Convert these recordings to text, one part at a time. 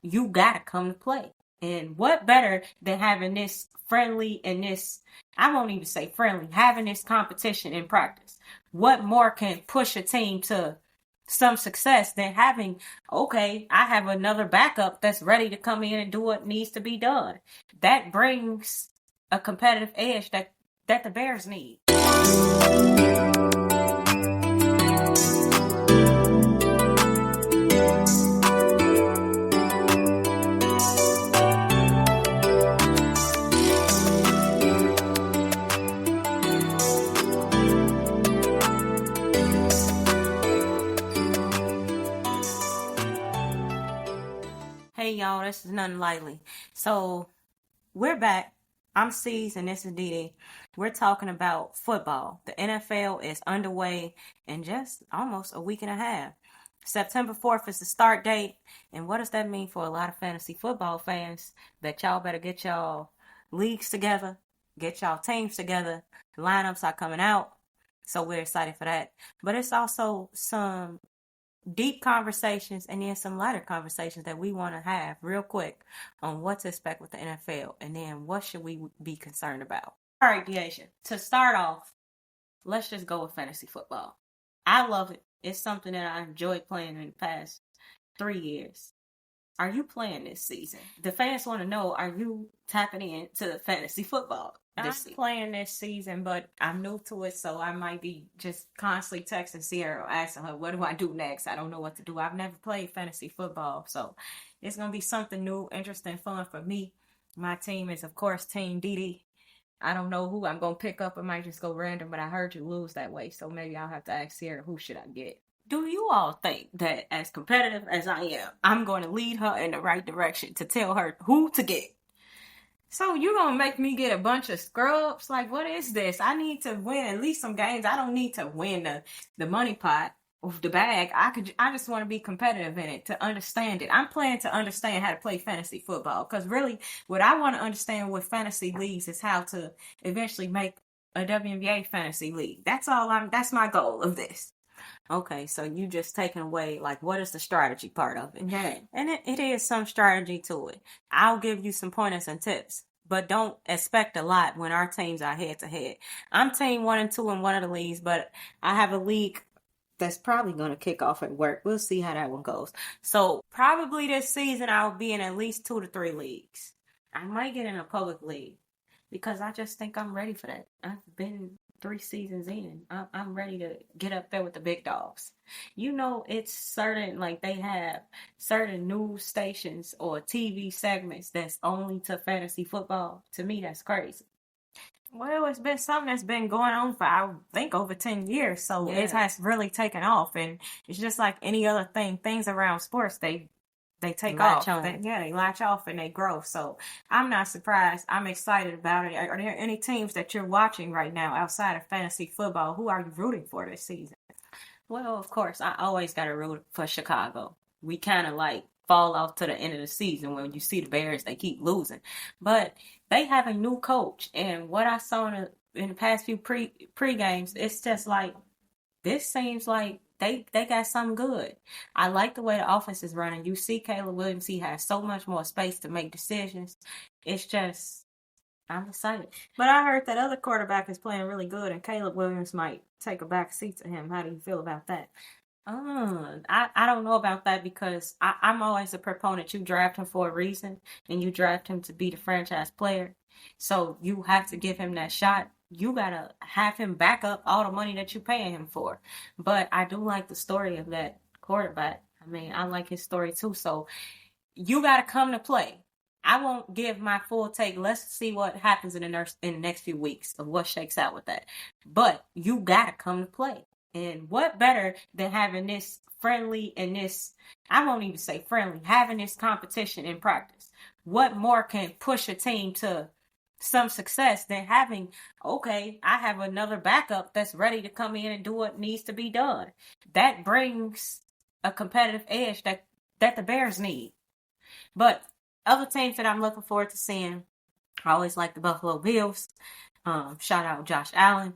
you gotta come to play. And what better than having this friendly and this, I won't even say friendly, having this competition in practice. What more can push a team to some success than having, okay, I have another backup that's ready to come in and do what needs to be done. That brings a competitive edge that the Bears need. Hey y'all, this is Nothing Lightly. So we're back. I'm C's and this is Dee. We're talking about football. The NFL is underway in just almost a week and a half. September 4th is the start date. And what does that mean for a lot of fantasy football fans? That y'all better get y'all leagues together, get y'all teams together. Lineups are coming out. So we're excited for that. But it's also some deep conversations and then some lighter conversations that we want to have real quick on what to expect with the NFL and then what should we be concerned about. All right, Deasia, to start off, let's just go with fantasy football. I love it. It's something that I enjoyed playing in the past 3 years. Are you playing this season? The fans want to know, are you tapping into fantasy football? I'm playing this season, but I'm new to it, so I might be just constantly texting Sierra, asking her, what do I do next? I don't know what to do. I've never played fantasy football, so it's going to be something new, interesting, fun for me. My team is, of course, Team Dee. I don't know who I'm going to pick up. I might just go random, but I heard you lose that way, so maybe I'll have to ask Sierra, who should I get? Do you all think that as competitive as I am, I'm going to lead her in the right direction to tell her who to get? So you're going to make me get a bunch of scrubs? Like, what is this? I need to win at least some games. I don't need to win the money pot of the bag. I just want to be competitive in it, to understand it. I'm playing to understand how to play fantasy football. Because really, what I want to understand with fantasy leagues is how to eventually make a WNBA fantasy league. That's my goal of this. Okay, so you just taking away, like, what is the strategy part of it? Yeah. And it is some strategy to it. I'll give you some pointers and tips, but don't expect a lot when our teams are head to head. I'm team 1 and 2 in one of the leagues, but I have a league that's probably going to kick off at work. We'll see how that one goes. So probably this season I'll be in at least 2 to 3 leagues. I might get in a public league because I just think I'm ready for that. I've been 3 seasons in. I'm ready to get up there with the big dogs. You know, it's certain, like, they have certain news stations or TV segments that's only to fantasy football. To me, that's crazy. Well, it's been something that's been going on for, I think, over 10 years. So It has really taken off. And it's just like any other thing. Things around sports, they take off. They latch off and they grow. So I'm not surprised. I'm excited about it. Are there any teams that you're watching right now outside of fantasy football? Who are you rooting for this season? Well, of course, I always got to root for Chicago. We kind of like fall off to the end of the season when you see the Bears, they keep losing. But they have a new coach. And what I saw in the past few pre-games, it's just like, this seems like they got something good. I like the way the offense is running. You see Caleb Williams, he has so much more space to make decisions. It's just, I'm excited. But I heard that other quarterback is playing really good, and Caleb Williams might take a back seat to him. How do you feel about that? I don't know about that because I'm always a proponent. You draft him for a reason, and you draft him to be the franchise player. So you have to give him that shot. You gotta have him back up all the money that you're paying him for. But I do like the story of that quarterback. I mean, I like his story too. So you gotta come to play. I won't give my full take. Let's see what happens in the next few weeks of what shakes out with that. But you gotta come to play. And what better than having this friendly and this, I won't even say friendly, having this competition in practice. What more can push a team to some success than having, okay, I have another backup that's ready to come in and do what needs to be done. That brings a competitive edge that the Bears need. But other teams that I'm looking forward to seeing, I always like the Buffalo Bills. Shout out Josh Allen.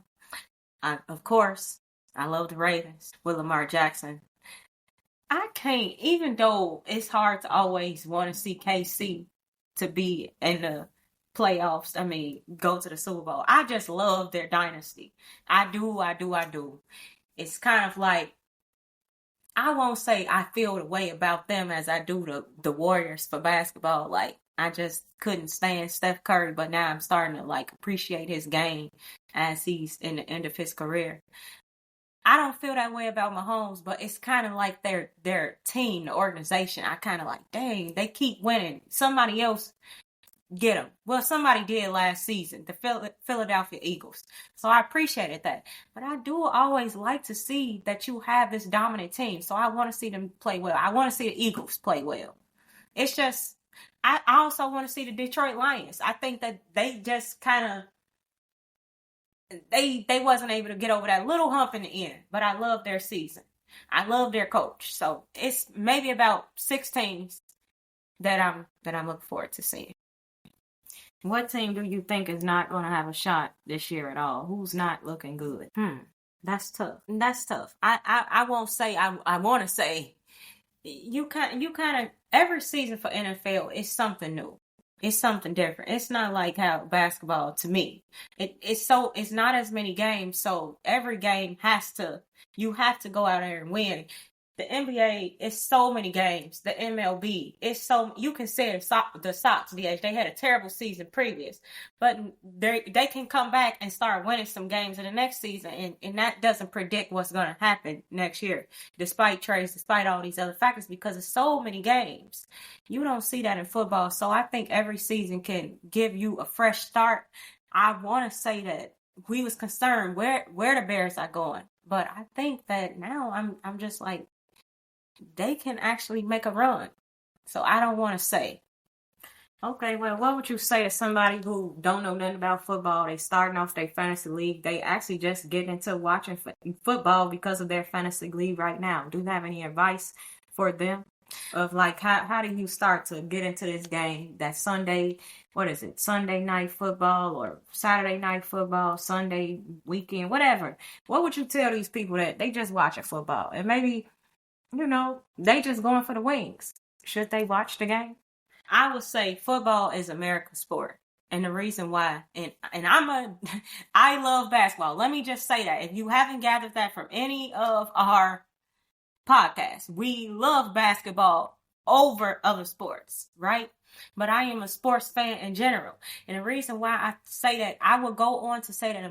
Of course, I love the Ravens with Lamar Jackson. I can't, even though it's hard to always want to see KC to be in the playoffs. I mean, go to the Super Bowl. I just love their dynasty. I do, I do, I do. It's kind of like, I won't say I feel the way about them as I do the Warriors for basketball. Like, I just couldn't stand Steph Curry, but now I'm starting to like appreciate his game as he's in the end of his career. I don't feel that way about Mahomes, but it's kind of like their team, the organization. I kind of like, dang, they keep winning. Somebody else get them. Well, somebody did last season, the Philadelphia Eagles. So I appreciated that. But I do always like to see that you have this dominant team. So I want to see them play well. I want to see the Eagles play well. It's just, I also want to see the Detroit Lions. I think that they just kind of, they wasn't able to get over that little hump in the end. But I love their season. I love their coach. So it's maybe about 6 teams that I'm looking forward to seeing. What team do you think is not going to have a shot this year at all? Who's not looking good? That's tough. That's tough. I won't say. I want to say you kind of every season for NFL is something new. It's something different. It's not like how basketball, to me, it's not as many games. So every game you have to go out there and win. The NBA is so many games. The MLB is so, you can say the Sox, DH, they had a terrible season previous, but they can come back and start winning some games in the next season, and that doesn't predict what's going to happen next year, despite trades, despite all these other factors, because it's so many games. You don't see that in football, so I think every season can give you a fresh start. I want to say that we was concerned where the Bears are going, but I think that now I'm just like, they can actually make a run. So I don't want to say. Okay, well, what would you say to somebody who don't know nothing about football? They starting off their fantasy league. They actually just get into watching football because of their fantasy league right now. Do you have any advice for them? Of like, how do you start to get into this game? That Sunday, what is it? Sunday night football or Saturday night football, Sunday weekend, whatever. What would you tell these people that they just watching football? And maybe, they just going for the wings. Should they watch the game? I would say football is America's sport. And the reason why, and I love basketball. Let me just say that. If you haven't gathered that from any of our podcasts, we love basketball over other sports, right? But I am a sports fan in general. And the reason why I say that, I will go on to say that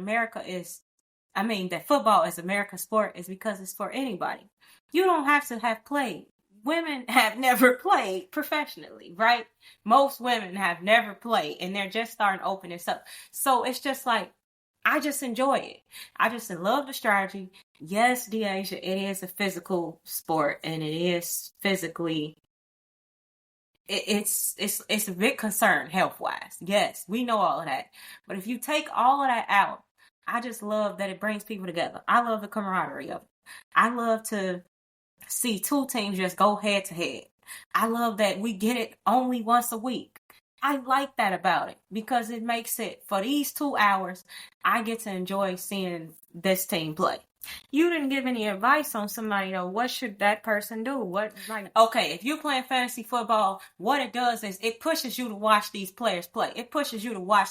that football is America's sport is because it's for anybody. You don't have to have played. Women have never played professionally, right? Most women have never played, and they're just starting to open this up. So it's just like, I just enjoy it. I just love the strategy. Yes, Deasia, it is a physical sport, and it is physically, it's a big concern health-wise. Yes, we know all of that. But if you take all of that out, I just love that it brings people together. I love the camaraderie of it. I love to see 2 teams just go head to head. I love that we get it only once a week. I like that about it because it makes it, for these 2 hours, I get to enjoy seeing this team play. You didn't give any advice on somebody though. What should that person do? Okay, if you're playing fantasy football, what it does is it pushes you to watch these players play. It pushes you to watch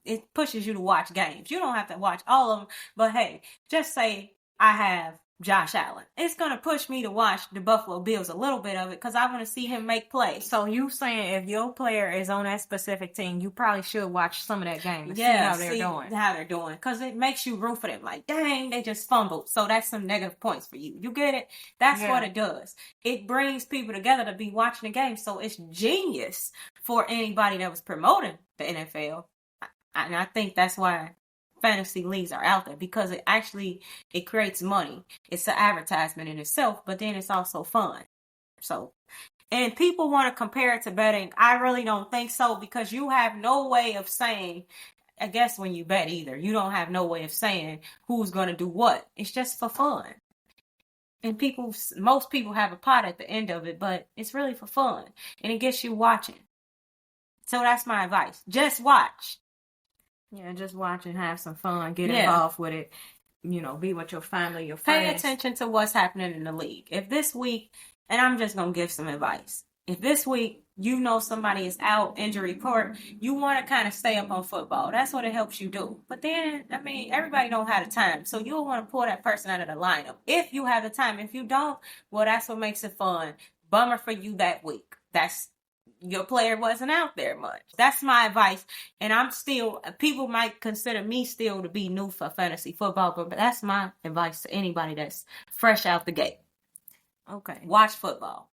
it pushes you to watch games. You don't have to watch all of them, but hey, just say I have Josh Allen. It's going to push me to watch the Buffalo Bills, a little bit of it, because I want to see him make plays. So you saying if your player is on that specific team, you probably should watch some of that game and see how they're doing. Because it makes you root for them. Like, dang, they just fumbled. So that's some negative points for you. You get it? That's what it does. It brings people together to be watching the game. So it's genius for anybody that was promoting the NFL. And I think that's why fantasy leagues are out there, because it creates money. It's an advertisement in itself, but then it's also fun. So, and people want to compare it to betting. I really don't think so, because you have no way of saying, I guess when you bet either, you don't have no way of saying who's going to do what. It's just for fun. And most people have a pot at the end of it, but it's really for fun. And it gets you watching. So that's my advice. Just watch. Yeah, just watch and have some fun. Get involved with it. Be with your family, your friends. Pay attention to what's happening in the league. If this week And I'm just going to give some advice. If this week you know somebody is out, injury report, you want to kind of stay up on football. That's what it helps you do. But then, I mean, everybody don't have the time. So you'll want to pull that person out of the lineup. If you have the time. If you don't, well, that's what makes it fun. Bummer for you that week. That's your player wasn't out there much. That's my advice. And I'm still, people might consider me still to be new for fantasy football, but that's my advice to anybody that's fresh out the gate. Okay, watch football.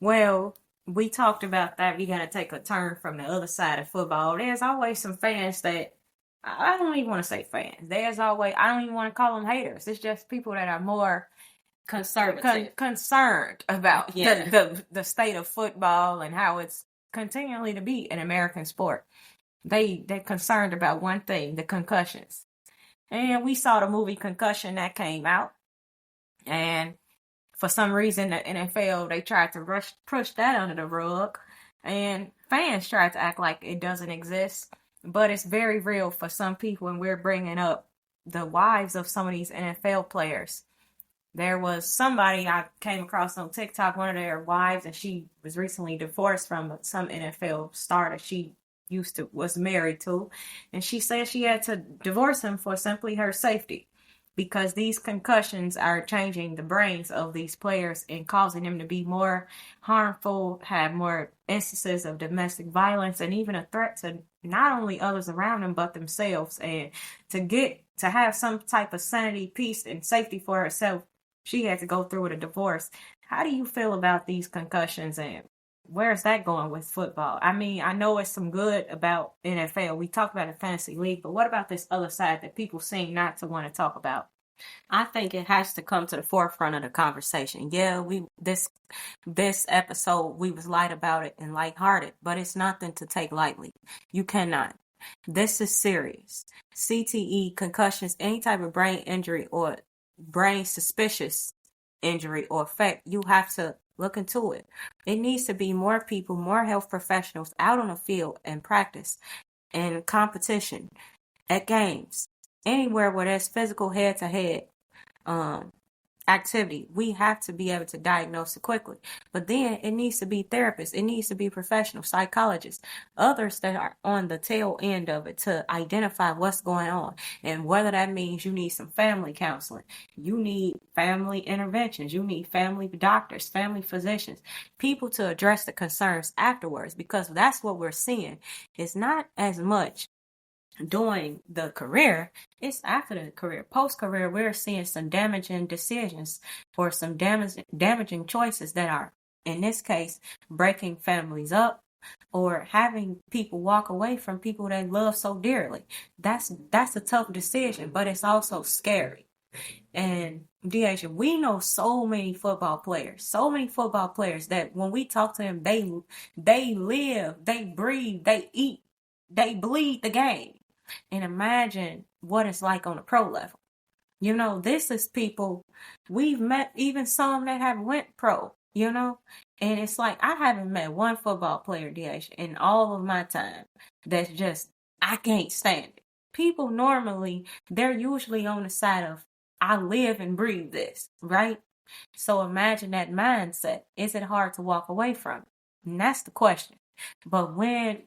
Well, we talked about that. We got to take a turn from the other side of football. There's always some fans that, I don't even want to say fans. There's always, I don't even want to call them haters. It's just people that are more concerned about the state of football and how it's continually to be an American sport. They're concerned about one thing, the concussions. And we saw the movie Concussion that came out. And for some reason, the NFL, they tried to push that under the rug. And fans tried to act like it doesn't exist. But it's very real for some people, and we're bringing up the wives of some of these NFL players. There was somebody I came across on TikTok, one of their wives, and she was recently divorced from some NFL star that she was married to. And she said she had to divorce him for simply her safety, because these concussions are changing the brains of these players and causing them to be more harmful, have more instances of domestic violence, and even a threat to not only others around them, but themselves. And to have some type of sanity, peace, and safety for herself, she had to go through with a divorce. How do you feel about these concussions, and where's that going with football? I mean, I know it's some good about NFL. We talk about the fantasy league, but what about this other side that people seem not to want to talk about? I think it has to come to the forefront of the conversation. Yeah, this episode, we was light about it and lighthearted, but it's nothing to take lightly. You cannot. This is serious. CTE, concussions, any type of brain injury or brain suspicious injury or effect, you have to look into it. It needs to be more people, more health professionals out on the field and practice and competition at games, anywhere where there's physical head-to-head activity. We have to be able to diagnose it quickly. But then it needs to be therapists. It needs to be professional psychologists, others that are on the tail end of it to identify what's going on. And whether that means you need some family counseling, you need family interventions, you need family doctors, family physicians, people to address the concerns afterwards, because that's what we're seeing. It's not as much during the career, it's after the career. Post-career, we're seeing some damaging decisions or some damaging choices that are, in this case, breaking families up or having people walk away from people they love so dearly. That's a tough decision, but it's also scary. And Deasia, we know so many football players that when we talk to them, they live, they breathe, they eat, they bleed the game. And imagine what it's like on a pro level. You know, this is people, we've met even some that have went pro, you know, and it's like, I haven't met one football player, DH, in all of my time that's just, I can't stand it. People normally, they're usually on the side of, I live and breathe this, right? So imagine that mindset. Is it hard to walk away from it? And that's the question. But when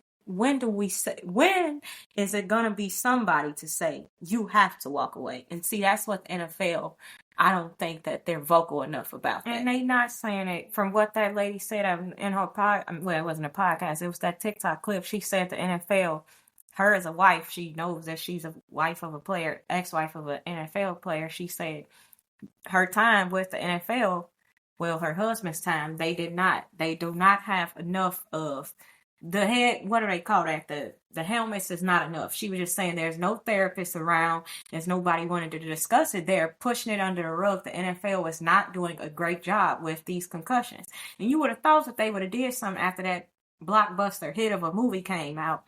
is it going to be somebody to say you have to walk away? And see, that's what the NFL, I don't think that they're vocal enough about that. And they not saying it from what that lady said in her well, it wasn't a podcast, it was that TikTok clip. She said the NFL, her as a wife, she knows that she's a wife of a player, ex-wife of an NFL player. She said her time with the NFL, well, her husband's time, they do not have enough of the head, what do they call that? The helmets is not enough. She was just saying there's no therapist around. There's nobody wanting to discuss it. They're pushing it under the rug. The NFL is not doing a great job with these concussions. And you would have thought that they would have did something after that blockbuster hit of a movie came out.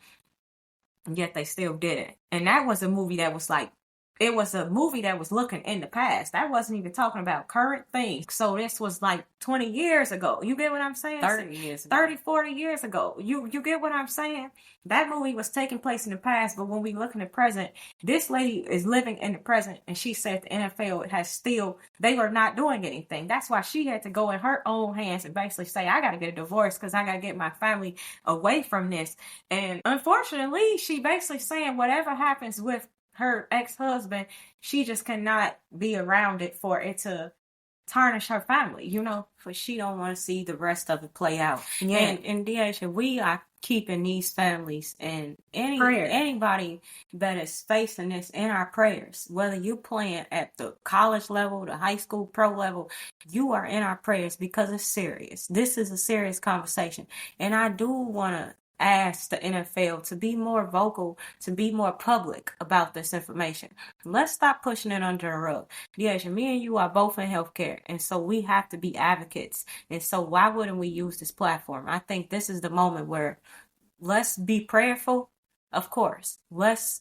And yet they still didn't. And that was a movie that was like it was a movie that was looking in the past. That wasn't even talking about current things. So this was like 20 years ago. You get what I'm saying? 30 years ago. 30, 40 years ago. You get what I'm saying? That movie was taking place in the past, but when we look in the present, this lady is living in the present, and she said the NFL has still, they are not doing anything. That's why she had to go in her own hands and basically say, I got to get a divorce because I got to get my family away from this. And unfortunately, she basically saying whatever happens with her ex-husband, she just cannot be around it for it to tarnish her family, you know, for she don't want to see the rest of it play out. Yeah. And Deasia, we are keeping these families and anybody that is facing this in our prayers. Whether you're playing at the college level, the high school pro level, you are in our prayers because it's serious. This is a serious conversation. And I do want to ask the NFL to be more vocal, to be more public about this information. Let's stop pushing it under the rug. Yes, me and you are both in healthcare, and so we have to be advocates. And so why wouldn't we use this platform? I think this is the moment where let's be prayerful, of course. Let's,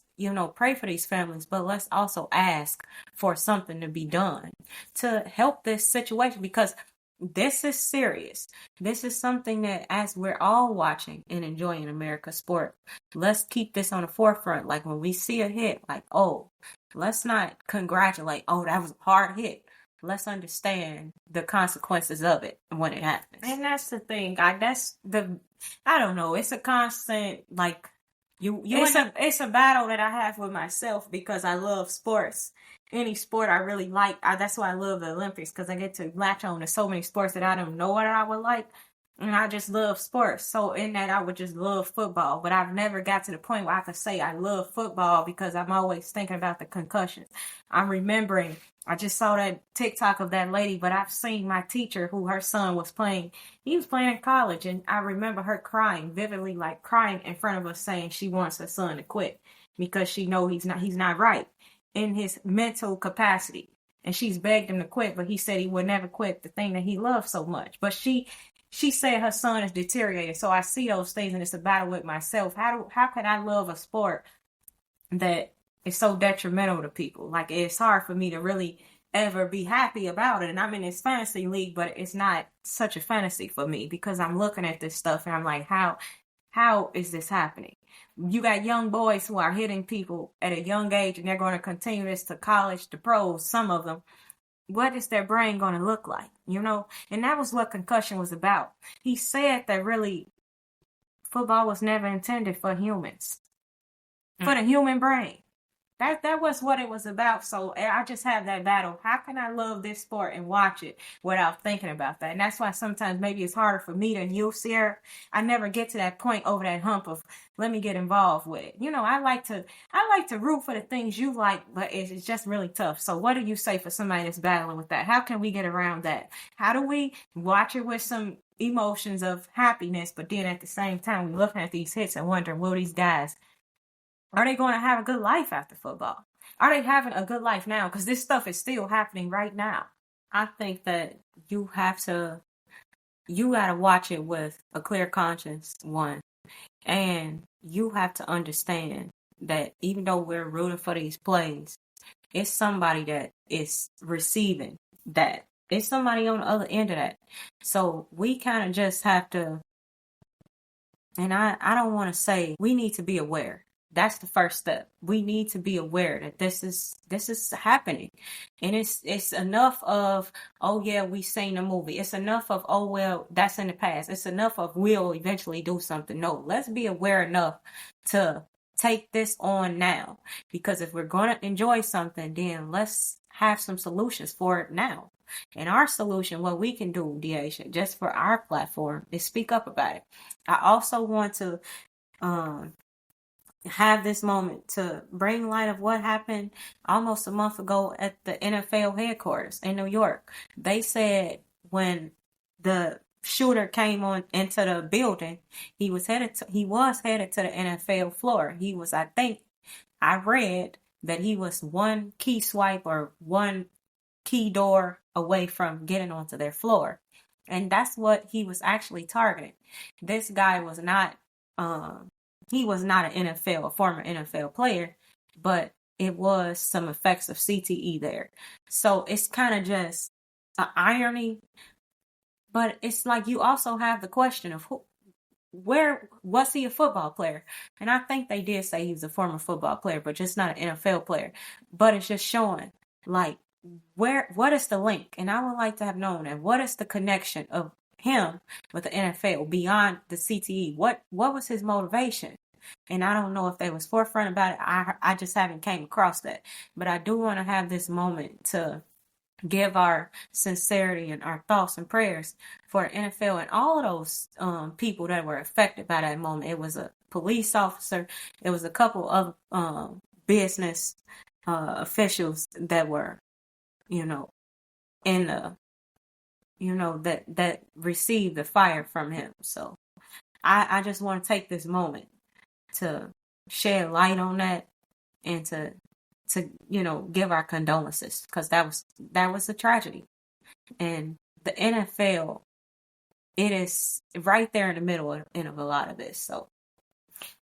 pray for these families, but let's also ask for something to be done to help this situation, because this is serious. This is something that, as we're all watching and enjoying America's sport, let's keep this on the forefront. Like when we see a hit, like, oh, let's not congratulate, oh, that was a hard hit. Let's understand the consequences of it when it happens. And that's the thing. I don't know. It's a constant, like, it's a battle that I have with myself because I love sports. Any sport I really like. That's why I love the Olympics, because I get to latch on to so many sports that I don't know what I would like. And I just love sports. So in that, I would just love football. But I've never got to the point where I could say I love football because I'm always thinking about the concussions. I'm remembering, I just saw that TikTok of that lady, but I've seen my teacher who her son was playing. He was playing in college, and I remember her crying vividly, like crying in front of us, saying she wants her son to quit because she know he's not right in his mental capacity. And she's begged him to quit, but he said he would never quit the thing that he loved so much. But she said her son is deteriorating. So I see those things, and it's a battle with myself. How can I love a sport that is so detrimental to people? Like, it's hard for me to really ever be happy about it. And I'm in this fantasy league, but it's not such a fantasy for me because I'm looking at this stuff and I'm like, how is this happening? You got young boys who are hitting people at a young age, and they're going to continue this to college, to pros, some of them. What is their brain going to look like? And that was what concussion was about. He said that really football was never intended for humans, for the human brain. That was what it was about. So I just have that battle. How can I love this sport and watch it without thinking about that? And that's why sometimes maybe it's harder for me than you, Sierra. I never get to that point over that hump of let me get involved with it. I like to root for the things you like, but it's just really tough. So what do you say for somebody that's battling with that? How can we get around that? How do we watch it with some emotions of happiness, but then at the same time we're looking at these hits and wondering, will these guys, are they going to have a good life after football? Are they having a good life now? Because this stuff is still happening right now. I think that you got to watch it with a clear conscience, one. And you have to understand that even though we're rooting for these plays, it's somebody that is receiving that. It's somebody on the other end of that. So we kind of just have to, and I don't want to say, we need to be aware. That's the first step. We need to be aware that this is happening. And it's enough of, oh yeah, we seen the movie. It's enough of, oh well, that's in the past. It's enough of, we'll eventually do something. No, let's be aware enough to take this on now. Because if we're going to enjoy something, then let's have some solutions for it now. And our solution, what we can do, Deasia, just for our platform, is speak up about it. I also want to have this moment to bring light of what happened almost a month ago at the NFL headquarters in New York. They said when the shooter came into the building, he was headed to the NFL floor. He was, I think, I read that he was one key swipe or one key door away from getting onto their floor. And that's what he was actually targeting. This guy was not, he was not a former NFL player, but it was some effects of CTE there. So it's kind of just an irony, but it's like you also have the question of where was he a football player? And I think they did say he was a former football player, but just not an NFL player. But it's just showing like what is the link? And I would like to have known that what is the connection of him with the NFL beyond the CTE? What was his motivation? And I don't know if they was forefront about it. I just haven't came across that. But I do want to have this moment to give our sincerity and our thoughts and prayers for the NFL and all of those people that were affected by that moment. It was a police officer. It was a couple of business officials that were, in the, that received the fire from him. So I just want to take this moment to shed light on that and to give our condolences, because that was a tragedy. And the NFL, it is right there in the middle of a lot of this. So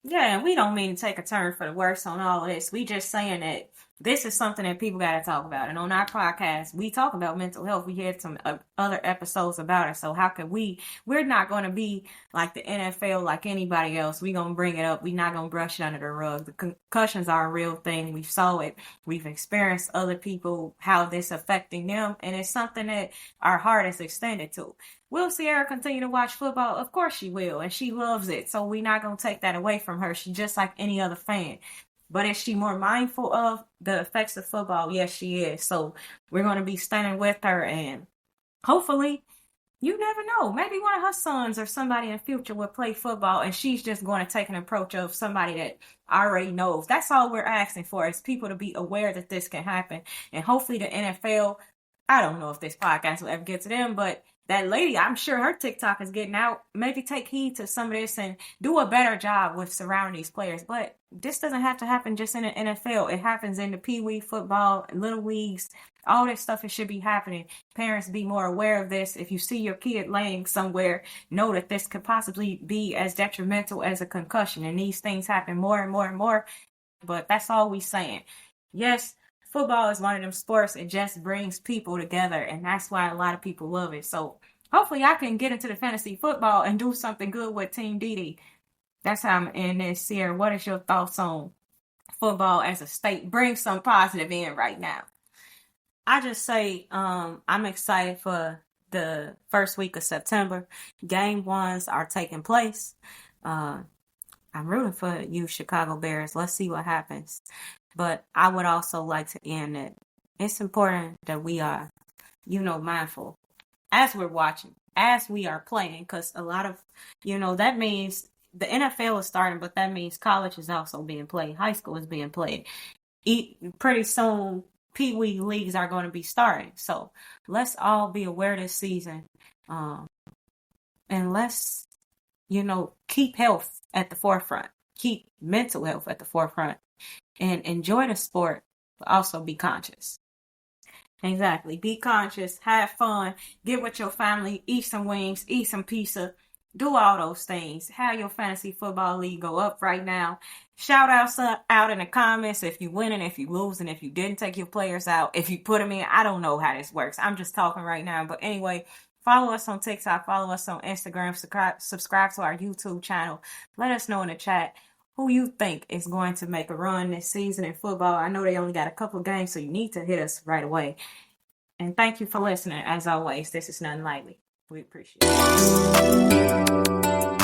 yeah, we don't mean to take a turn for the worse on all of this. We just saying that this is something that people got to talk about. And on our podcast, we talk about mental health. We had some other episodes about it. So how can we're not going to be like the NFL, like anybody else. We're going to bring it up. We're not going to brush it under the rug. The concussions are a real thing. We saw it. We've experienced other people, how this affecting them. And it's something that our heart is extended to. Will Sierra continue to watch football? Of course she will. And she loves it. So we're not going to take that away from her. She's just like any other fan. But is she more mindful of the effects of football? Yes, she is. So we're going to be standing with her, and hopefully, you never know. Maybe one of her sons or somebody in the future will play football, and she's just going to take an approach of somebody that already knows. That's all we're asking for, is people to be aware that this can happen. And hopefully the NFL, I don't know if this podcast will ever get to them, but that lady, I'm sure her TikTok is getting out. Maybe take heed to some of this and do a better job with surrounding these players. But this doesn't have to happen just in the NFL. It happens in the Pee-wee football, little leagues, all this stuff. It should be happening. Parents, be more aware of this. If you see your kid laying somewhere, know that this could possibly be as detrimental as a concussion. And these things happen more and more and more. But that's all we saying. Yes, football is one of them sports. It just brings people together, and that's why a lot of people love it. So hopefully I can get into the fantasy football and do something good with Team Didi. That's how I'm in this. Sierra, what is your thoughts on football as a state? Bring some positive in right now. I just say I'm excited for the first week of September. Game ones are taking place. I'm rooting for you, Chicago Bears. Let's see what happens. But I would also like to end it. It's important that we are, mindful as we're watching, as we are playing, because a lot of, that means the NFL is starting, but that means college is also being played. High school is being played. Pretty soon, Pee-wee leagues are going to be starting. So let's all be aware this season. And let's, keep health at the forefront. Keep mental health at the forefront. And enjoy the sport, but also be conscious. Exactly. Be conscious. Have fun. Get with your family. Eat some wings. Eat some pizza. Do all those things. Have your fantasy football league go up right now. Shout outs out in the comments if you winning, if you losing, if you didn't take your players out, if you put them in. I don't know how this works. I'm just talking right now. But anyway, follow us on TikTok. Follow us on Instagram. Subscribe to our YouTube channel. Let us know in the chat who you think is going to make a run this season in football. I know they only got a couple of games, so you need to hit us right away. And thank you for listening. As always, this is Nothing Lightly. We appreciate it.